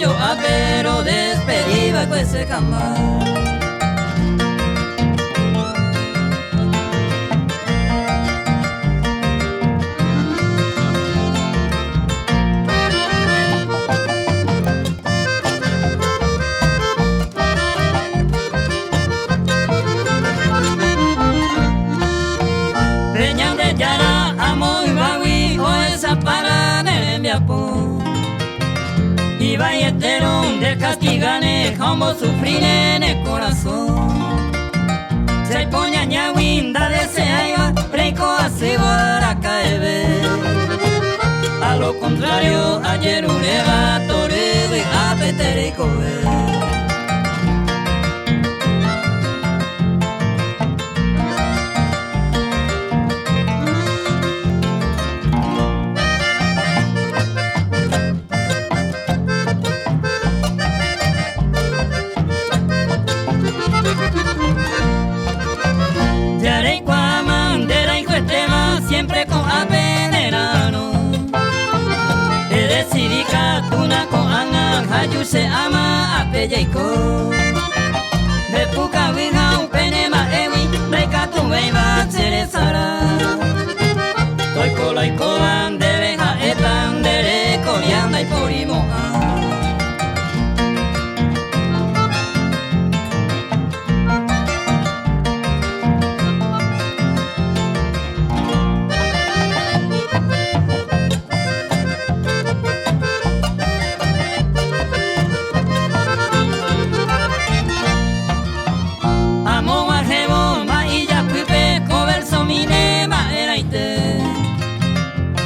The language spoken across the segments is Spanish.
yo pero despedida con ese jamás. Y valletero del castigane, como sufrir en el corazón. Se poña ñaguinda de se aiva, preco así para caer. A lo contrario, ayer un torero y apeterico. Siempre con apenerano he decidí que tú na con anga hayu se ama apeyeiko de puka vija un penema ewi reika tu veiva ceresara toy kola y kolan de veja etan dere corianda y porimoa.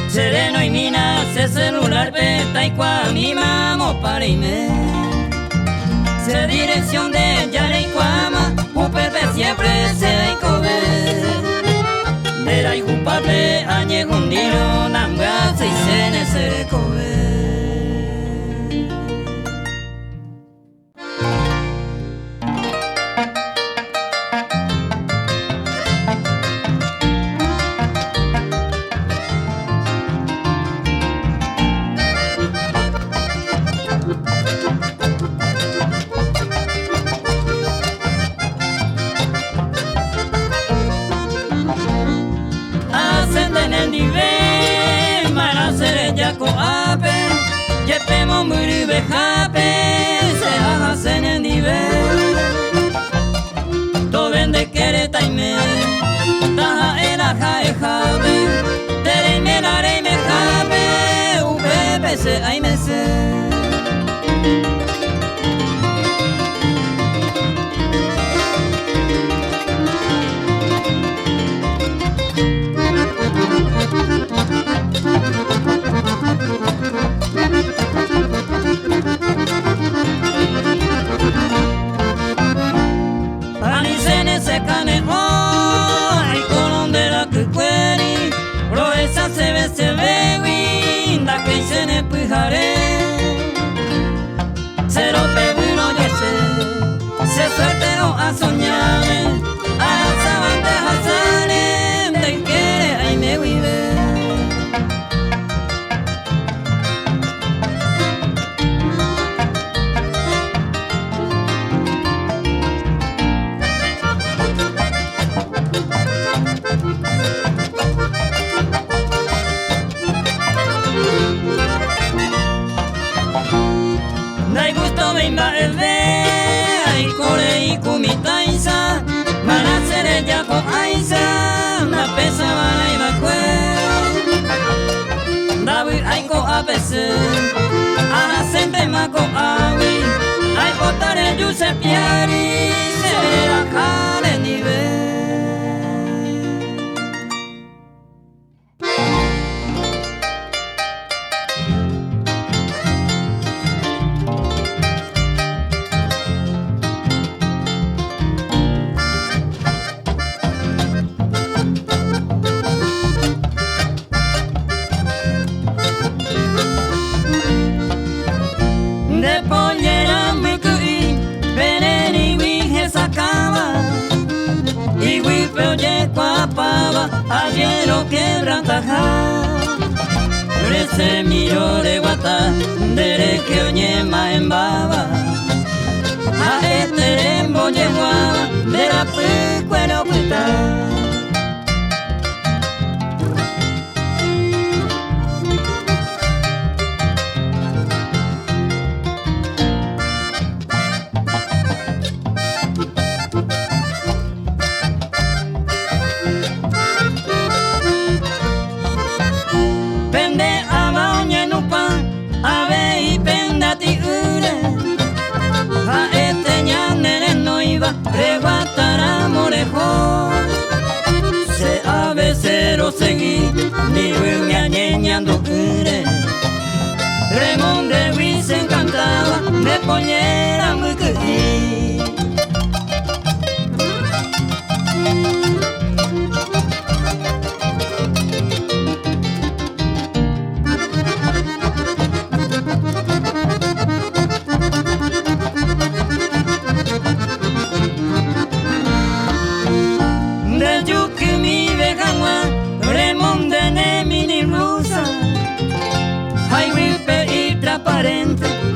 Sereno y mina, se celular peta y cuamimamos para irme. Se dirección de Yare y Cuama, un pepe siempre se da y cobe. De la y jupape, añe hundiro, nambra se y se cobe. Se hacen en nivel todo vende quiere taime taja era jae jabe tere me dare me jabe upe se ay me se. Se cane ay colón de la que cueri roesa se ve winda que se ne pujare se lo peguino yese se sueltero a soñarme a sabante hasane de quiere ay me vive. Venga el ve, ay core y kumitaisa, manacere ya con aisa, una pesa vana y bacue. David ay ko apese, ana sempre ma ko awi, ay potare yuse piari, se la jale nivel. Ayer lo quebranta se miró de guata, de que oñe ma en baba. A este embo llevaba, de la cuero puta. Reguatara morejo se avecero seguí ni ruña ñeñando ure Remón de Luis encantaba de poñera muy que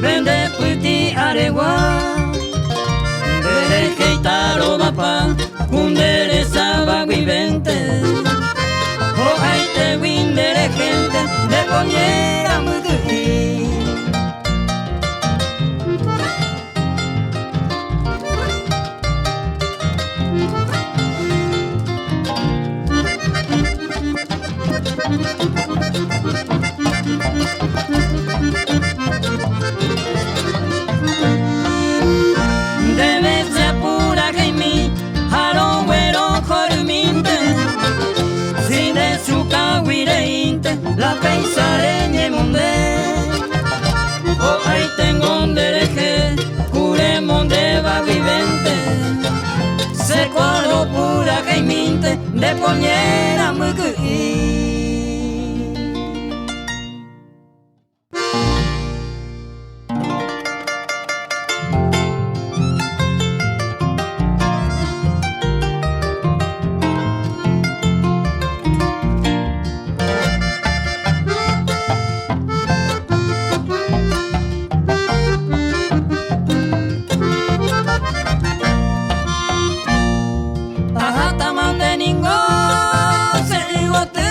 prende puti aregua Dere keitaro bapa Kundere saba vivente O aite windere gente De poñera mugui la peisareñe monde o ahí tengo un dereje cure monde va vivente se cuadro pura caiminte de poñera muy Ajá, taman de ningo, se digo te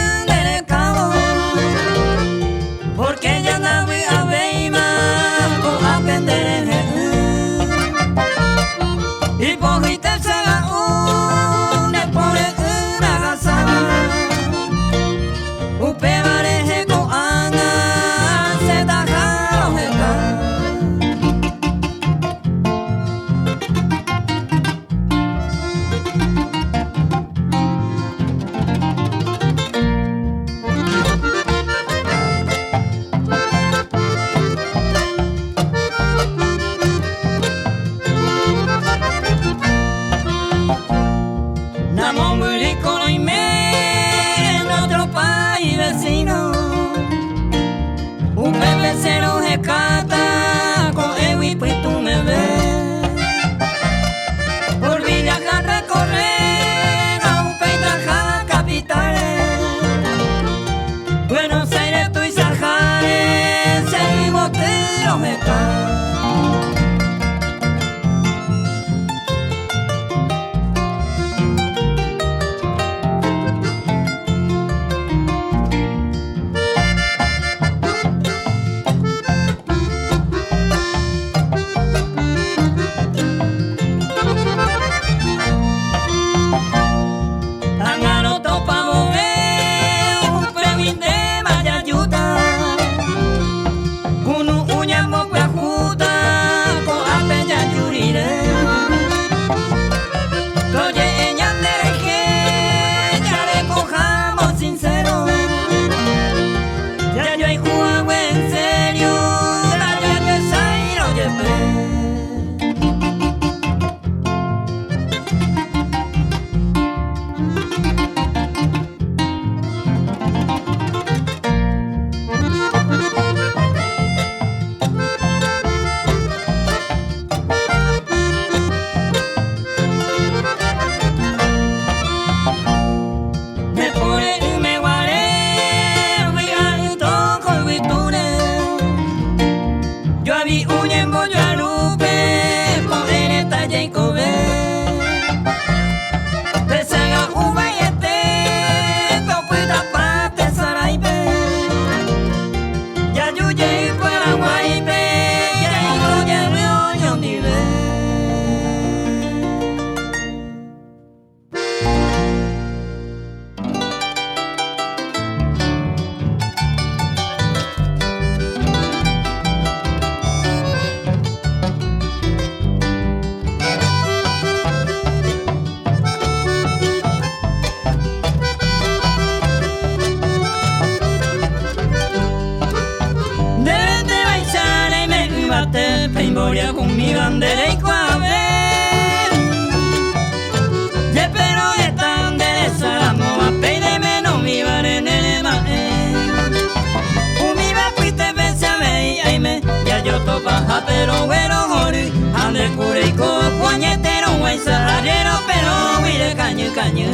sa arriero pero huire caño caño.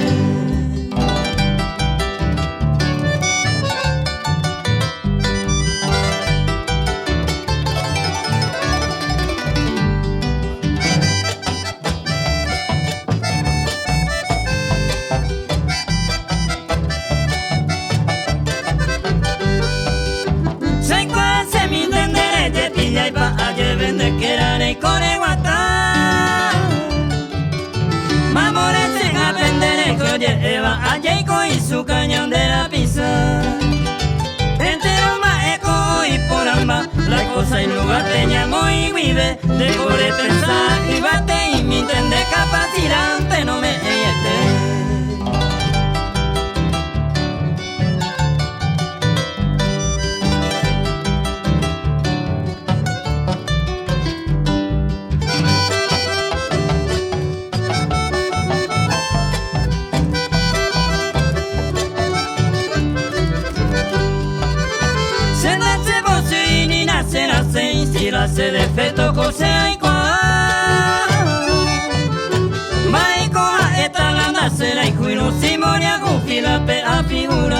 Lleva a Jacob y su cañón de la pizza. Entero maeco y por ambas la cosa y lugar te llamo y vive. De pobre pensar y bate y mi de capacidad no me eyete. Si la se defecto cosa y Maiko a esta landa se la hijo y no si moria la pea figura.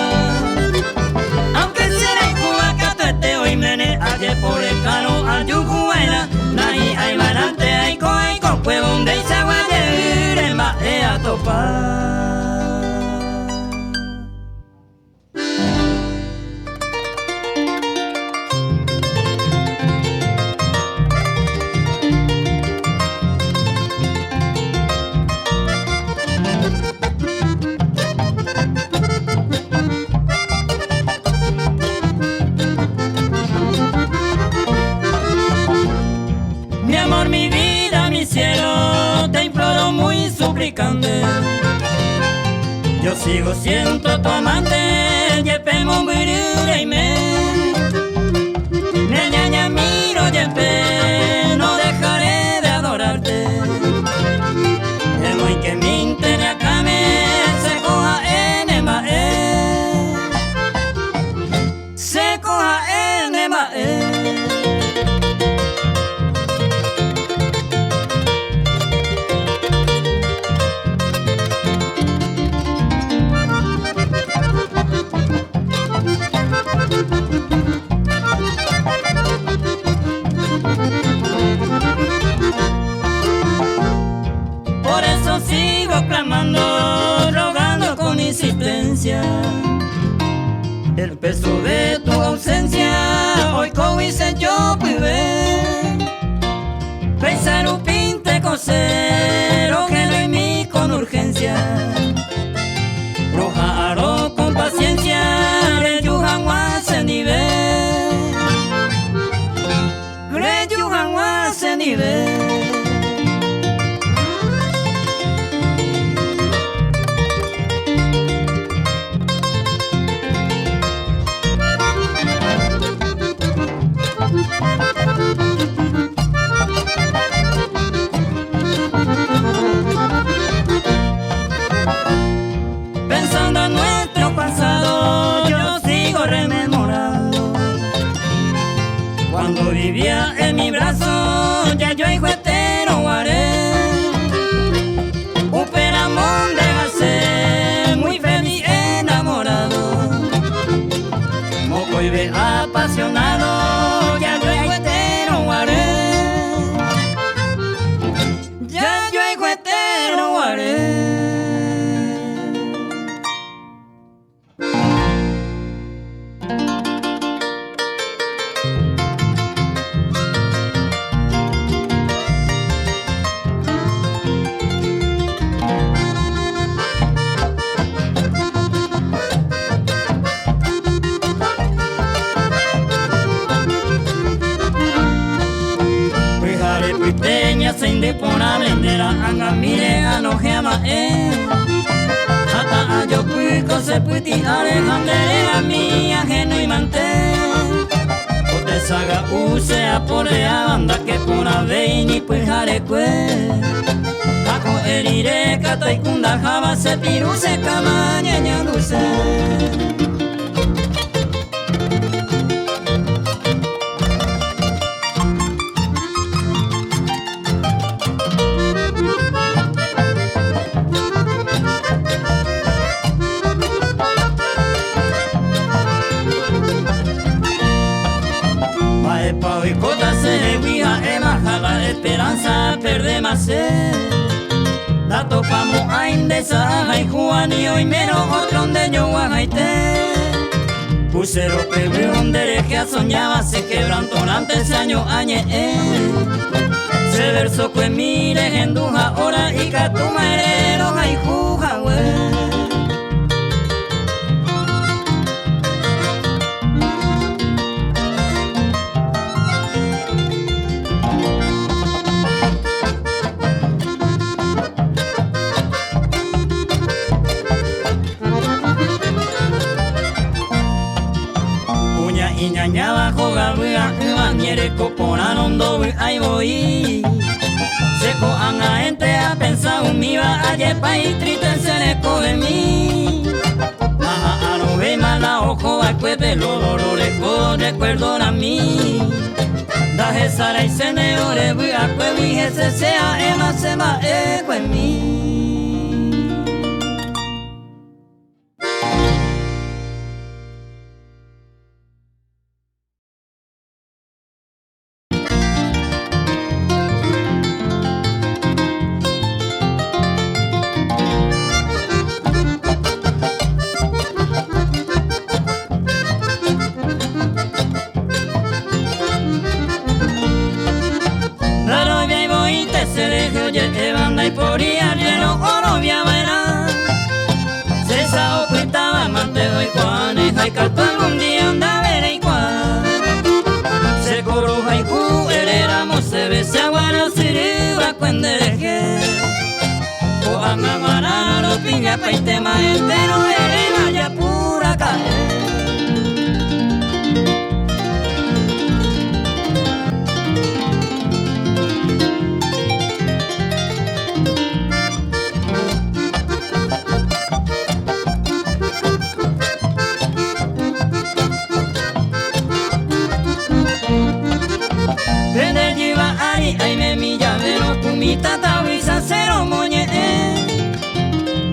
Aunque será hijo a catete hoy mene ayer por el cano a yujuela. Nahi hay manante hay coico puedo donde se aguayer en va a topar. Mi vida, mi cielo, te imploro muy suplicante. Yo sigo siendo tu amante, yepemo murire y me ñaña miro yepe, no dejaré de adorarte. Es muy que mi interés acá se coja en el mae, se coja en el mae. Sigo clamando, rogando con insistencia el peso de tu ausencia. Hoy como hice yo pude pensar un pinte cosero que lo en mí con urgencia. Roja aro con paciencia, reyujan se nivel, reyujan se nivel. Pensando en nuestro pasado, yo sigo rememorando cuando vivía en mi brazo, ya yo hijo entero guaré. Uperamón de muy feliz enamorado, moco y ve apasionado, ya yo hijo entero guaré, ya yo hijo entero guaré. Se indepona blendera anga mire anojema hata ayo puiko se puti alejandere a mi ajeno y mantel o te saga use a porea banda que pona veini pues jarecue ako erire kata ikunda java se piruse kama ñaña dulce. hay juanio y menos otro de yo guajaite. Pusero pebre donde que soñaba se quebrantó antes año añe. Se versó que mire en duja hora y que tu marero hay juja we. Iñaña bajo gabuga, ñere coporanondo ahí voy. Seco anga gente a pensar un mi va a yepa y triste se le coge mí. Maja a no ve mala ojo a cueve lo dolores recuerdo a mí. Da esa y se ne ore voy a cuevi ese sea ema se va en mí. Y por lleno oro via verá. Se sa ocultaba mante doy cuaneja y cartón un día anda veré y cuan. Se coroja y cu heréramos se bese aguaro siriba cuendereje. O angamara lo pinga pa y tema entero herena ya pura caer. Ay me milla menos pumita tabriza cero moñe.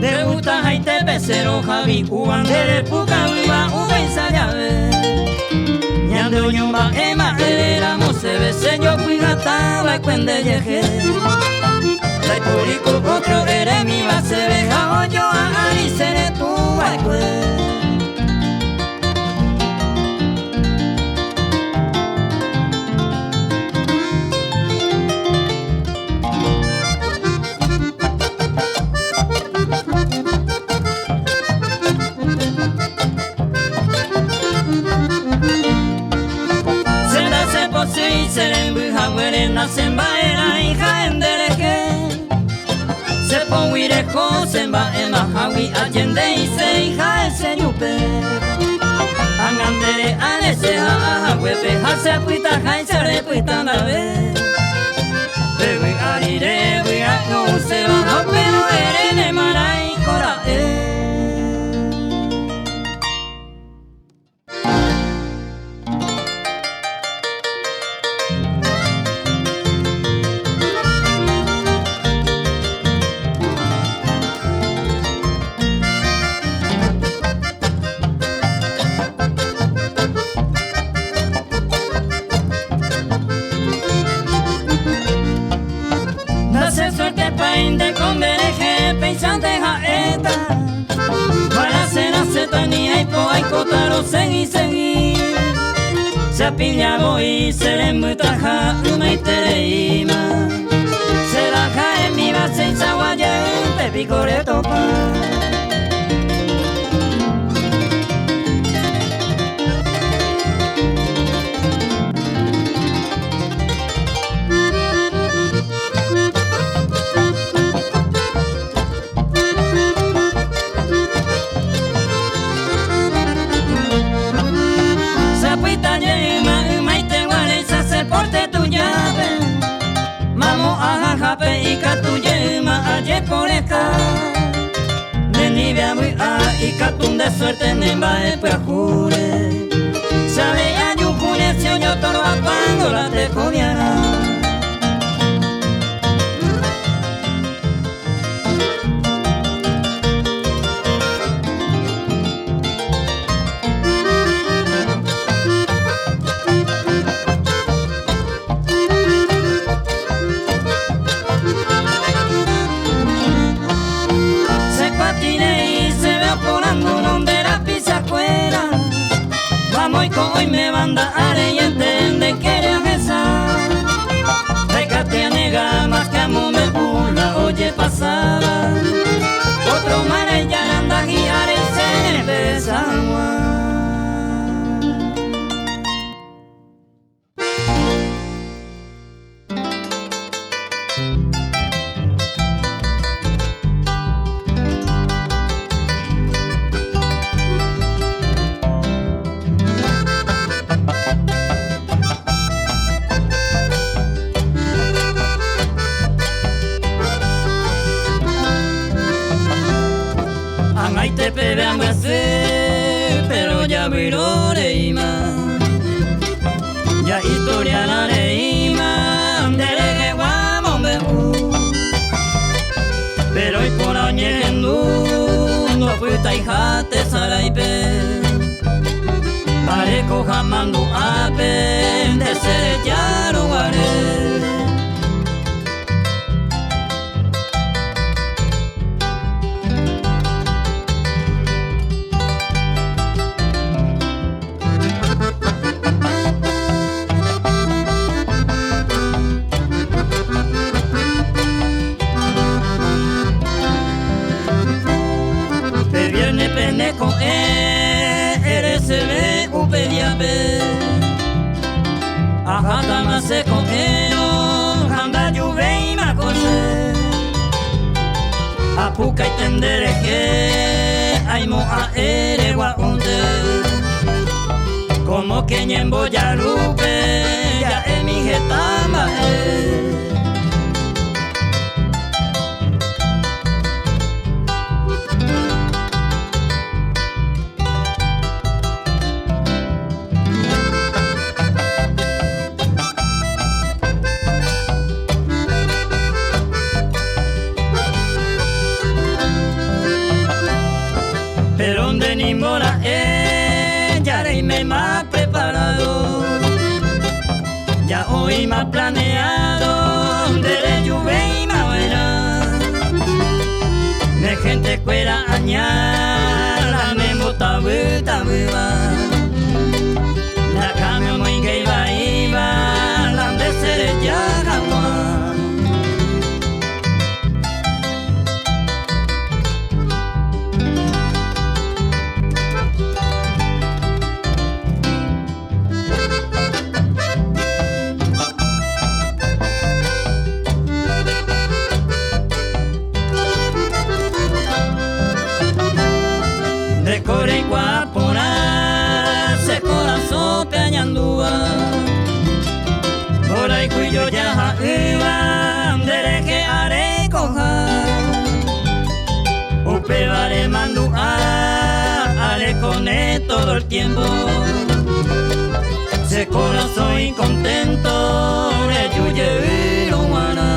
De gusta jaite becero javi uban de puca viva uba ensayave. Ñande uñumba ema heréramos se bese yo cuigataba cuende yeje. La historico otro ere mi va se veja o yo a ari sere tu baicue. Semba era hija en dereje. Se ponguire con semba ema hawi allende y se hija ese yupe. Angandere anese ha huepe ha se puita ha se repuita na ve. Bebe arire we a no se va pero ere ne marai cora de condereje pensante jaeta. Para cena se tenía y po hay cotaro seguí. Se apillabo y se le mutaja me tereima. Se baja en mi base y saguayente picoreto pa. Y catuyema aye por acá. Vení muy a y catun de suerte nemba e perjure. Sabe a yukune si yo toro a pango la te comiara. y se ve apurando donde la pisa afuera. Vamos y hoy me banda are y entende que eres esa. Recate a negar más que amo me burla, oye pasaba. Otro mare ya anda y are y se empezaba. Ay te pegan pero ya viro reima. Ya historia la reima, derege guamo me pero hoy por añendo, no puta hija te saraipe. Pareco jamando ape, de ser ya lo haré. Con eres el upediabe. Ajata más se con anda lluve y ma cose. Apuca y tendere que hay mo a ere guaunde. Como que ñembo ya rupe ya mi jetama pero donde ni mora ya rey me más preparado, ya hoy más planeado, donde le lluve y más buena, de gente cuera añada, me bota vuelta viva, la cambio muy que iba, la de ser ya jamás. Core y guapona, se corazón peñandúa. Por ahí cuyo ya iba, dereje are coja. Upe vale mandúa, are con él todo el tiempo. Se corazón y contento, le yuye y lo guana.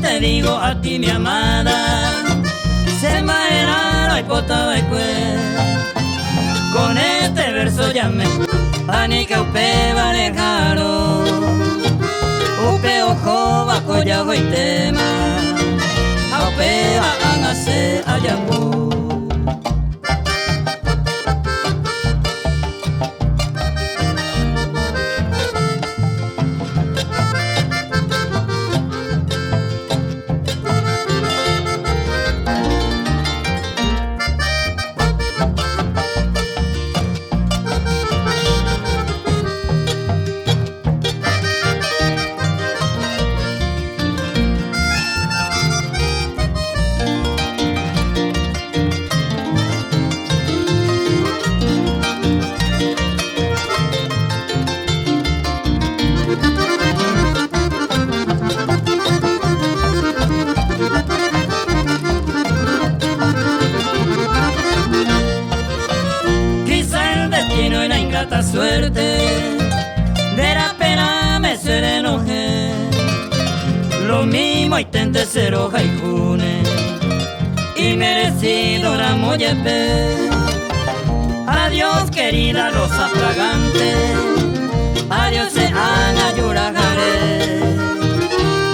Te digo a ti mi amada, se maera la hipota de con este verso llamé, anica upe valejaro, upe ojo bajo ya voy tema, a upe van a hacer ayabu. ingrata suerte, de la pena me se enojé. Lo mismo intente ser hoja y june, y merecido la mollepe. Adiós querida rosa fragante, adiós se ana lloragaré.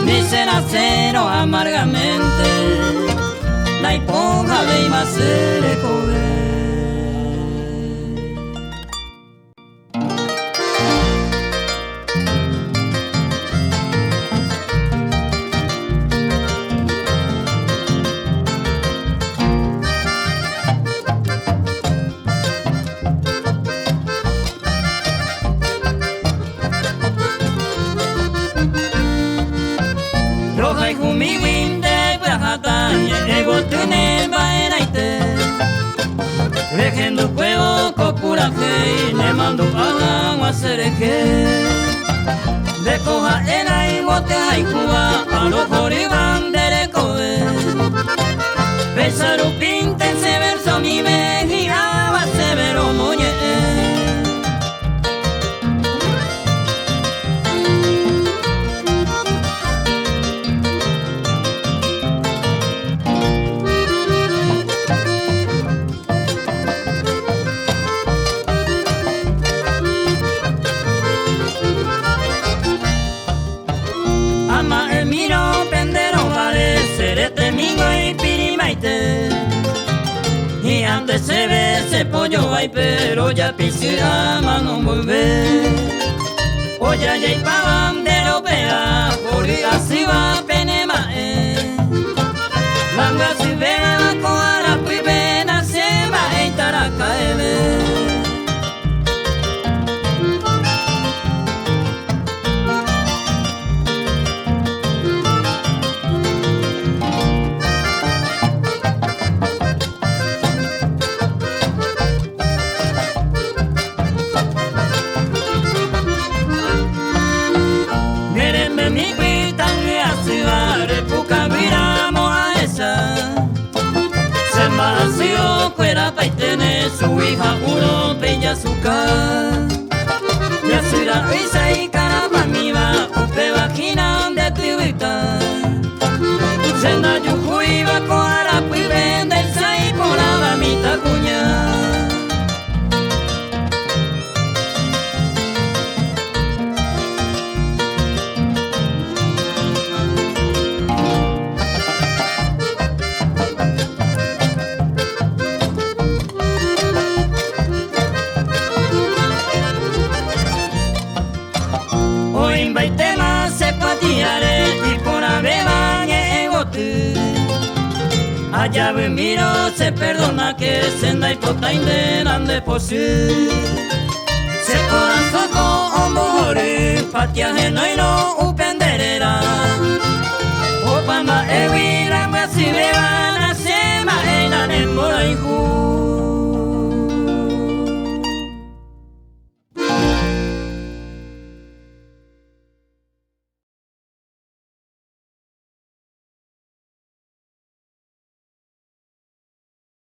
Mi seracero amargamente, la esponja de más se le cobré. Roja y jumi winde brajatan ego tune baeraite. Vejendo cuevo copuraje ne mando agan wasereje. De coja ena y bote haikuba a lo joriban derecoe. Besaru pinten se verso mi mejía severo moñe. Ama el miro pendero vale serete mingo y pirimaite. Y antes se ve ese pollo ay pero ya pisira mano volver. Oya ya y pa bandero pea por así va penema manga si vea con ara pibena se va en taracaeme. Mi pita me asibare puka viramo a esa. Se mació cuera pa tener su hija uno bella azúcar. Ya será risa y caramba mi va upe vagina de tribita. Senda yuju iba coara pues vende el sai por la mamita cuña. Baitema se patiare y por abeba egotu. Allá me miro se perdona que senda y pota inderande posu. Se corazón con omori patiaje no y no upenderera.